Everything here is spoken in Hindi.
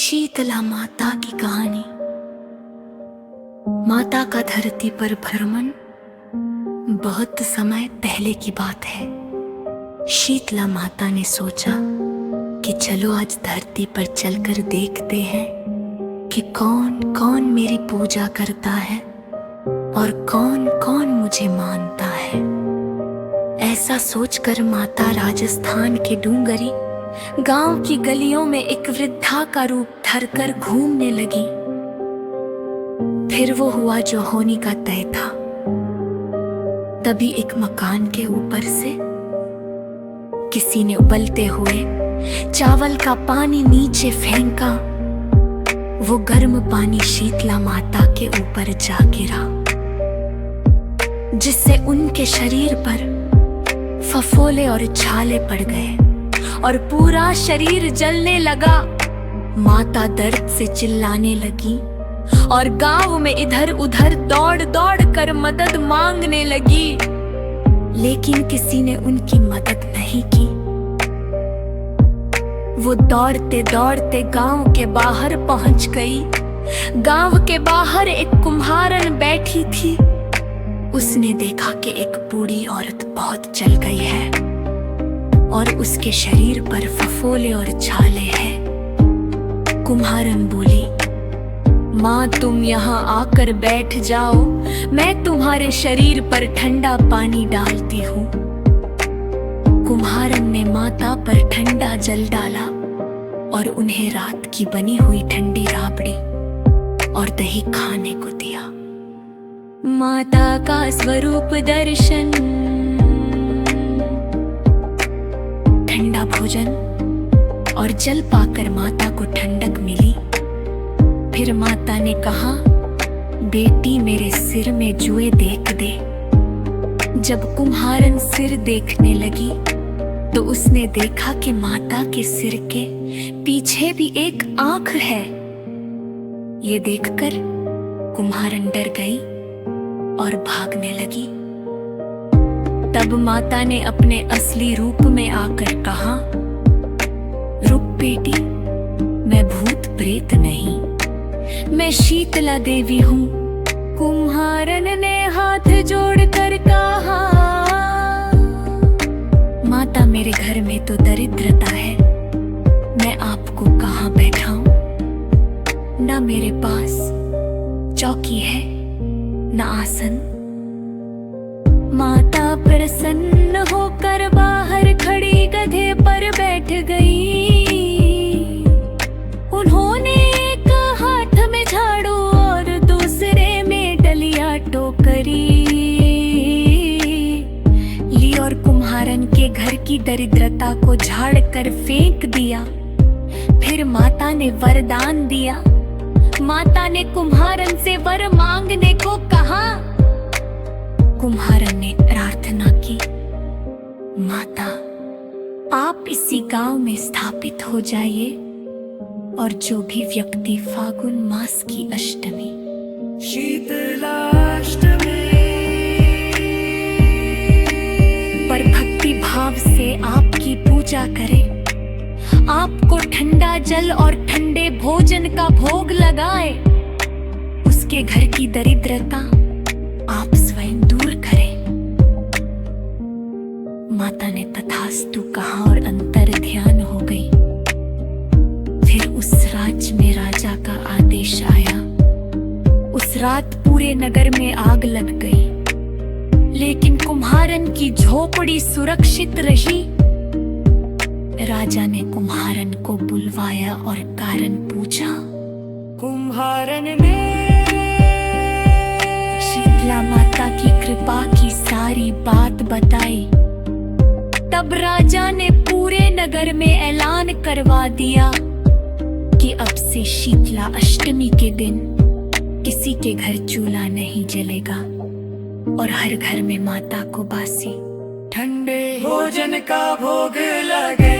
शीतला माता की कहानी। माता का धरती पर भ्रमण बहुत समय पहले की बात है। शीतला माता ने सोचा कि चलो आज धरती पर चलकर देखते हैं कि कौन कौन मेरी पूजा करता है और कौन कौन मुझे मानता है। ऐसा सोचकर माता राजस्थान के डूंगरी गांव की गलियों में एक वृद्धा का रूप धरकर घूमने लगी। फिर वो हुआ जो होने का तय था। तभी एक मकान के ऊपर से किसी ने उबलते हुए चावल का पानी नीचे फेंका। वो गर्म पानी शीतला माता के ऊपर जा गिरा, जिससे उनके शरीर पर फफोले और छाले पड़ गए और पूरा शरीर जलने लगा। माता दर्द से चिल्लाने लगी और गांव में इधर उधर दौड़ दौड़ कर मदद मांगने लगी, लेकिन किसी ने उनकी मदद नहीं की। वो दौड़ते दौड़ते गांव के बाहर पहुंच गई। गांव के बाहर एक कुम्हारन बैठी थी। उसने देखा कि एक बूढ़ी औरत बहुत जल गई है और उसके शरीर पर फफोले और छाले हैं। कुम्हारन बोली, माँ तुम यहाँ आकर बैठ जाओ, मैं तुम्हारे शरीर पर ठंडा पानी डालती हूँ। कुम्हारन ने माता पर ठंडा जल डाला और उन्हें रात की बनी हुई ठंडी राबड़ी और दही खाने को दिया। माता का स्वरूप दर्शन, ठंडा भोजन और जल पाकर माता को ठंडक मिली। फिर माता ने कहा, बेटी मेरे सिर में जुए देख दे। जब कुम्हारन सिर देखने लगी तो उसने देखा कि माता के सिर के पीछे भी एक आंख है। ये देखकर कुम्हारन डर गई और भागने लगी। तब माता ने अपने असली रूप में आकर कहा, रुक बेटी, मैं भूत प्रेत नहीं, मैं शीतला देवी हूँ। कुम्हारन ने हाथ जोड़कर कहा, माता मेरे घर में तो दरिद्रता है, मैं आपको कहाँ बैठाऊं? ना मेरे पास चौकी है न आसन। माता प्रसन्न होकर बाहर खड़ी गधे पर बैठ गई। उन्होंने एक हाथ में झाड़ू और दूसरे में डलिया टोकरी ली और कुम्हारन के घर की दरिद्रता को झाड़ कर फेंक दिया। फिर माता ने वरदान दिया। माता ने कुम्हारन से वर मांगने को कहा। कुम्हारन ने प्रार्थना की, माता आप इसी गांव में स्थापित हो जाइए और जो भी व्यक्ति फागुन मास की अष्टमी, शीतलाष्टमी पर भक्ति भाव से आपकी पूजा करे, आपको ठंडा जल और ठंडे भोजन का भोग लगाए, उसके घर की दरिद्रता आप स्वयं दूर करें। माता ने तथास्तु कहा और अंतर ध्यान हो गई। फिर उस राज्य में राजा का आदेश आया। उस रात पूरे नगर में आग लग गई, लेकिन कुम्हारन की झोपड़ी सुरक्षित रही। राजा ने कुम्हारन को बुलवाया और कारण पूछा। कुम्हारन ने शीतला माता की कृपा की सारी बात बताई। तब राजा ने पूरे नगर में ऐलान करवा दिया कि अब से शीतला अष्टमी के दिन किसी के घर चूल्हा नहीं जलेगा और हर घर में माता को बासी ठंडे भोजन का भोग लगे।